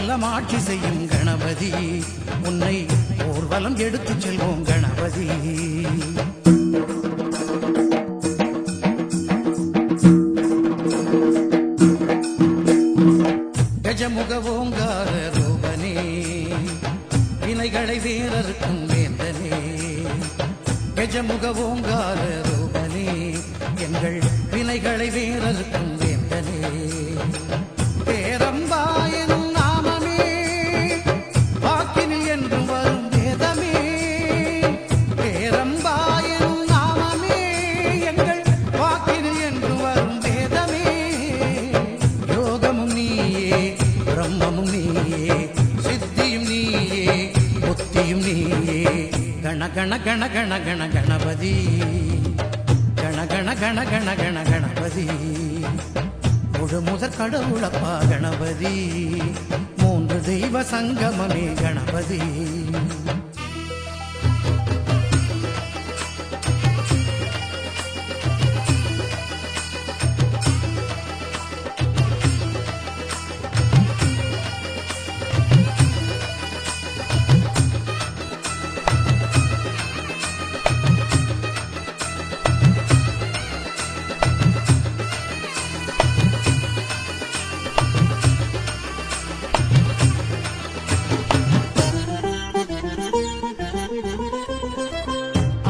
எல்லாம் ஆட்சி செய்யும் கணபதி, உன்னை ஊர்வலம் எடுத்துச் செல்வோம் கணபதி. கஜமுக ஓங்கார ரூபனே, வினைகளை வேறறுக்கும் வேந்தனே. கஜமுக ஓங்கார ரூபனே, எங்கள் வினைகளை வேறறுக்கும் வேந்தனே. பேரம்பாயனும் நாமமே வாக்கினில் என்றும் வரும் வேதமே. பேரம்பாயனும் நாமமே எங்கள் வாக்கினில் என்றும் வரும் வேதமே. யோகமும் நீயே, பிரம்மமும் நீயே, சித்தியும் நீயே, புத்தியும் நீயே. கண கண கண கண கண கணபதி, கண கண கண கண கண கணபதி. முழு முதற் கடவுளப்பா கணபதி, மூன்று தெய்வ சங்கமமே கணபதி.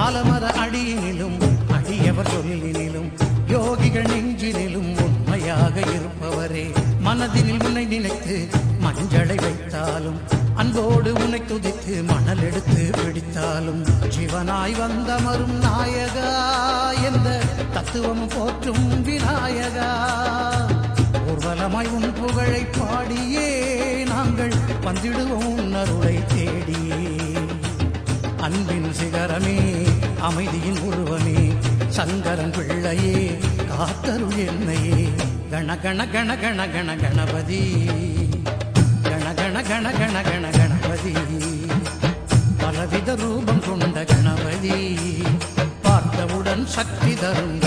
ஆலமர அடியினிலும் அடியவர் சொல்லினிலும் யோகிகள் நெஞ்சினிலும் உண்மையாக இருப்பவரே. மனதினில் உன்னை நினைத்து மஞ்சளை வைத்தாலும், அன்போடு உன்னை துதித்து மணல் எடுத்து பிடித்தாலும், சிவனாய் வந்தமரும் நாயகா, எந்த தத்துவம் போற்றும் விநாயகா. ஊர்வலமாய் உன் புகழை பாடியே நாங்கள் வந்திடுவோம் உன் அருளை தேடியே. அன்பின் சிகரமே, அமைதியின் உருவமே, சங்கரன் பிள்ளையே, காத்தருள் என்னையே. கண கண கண கண கண கணபதி, கண கண கண கண கண கணபதி. பலவித ரூபம் கொண்ட கணபதி, பார்த்தவுடன் சக்தி தரும்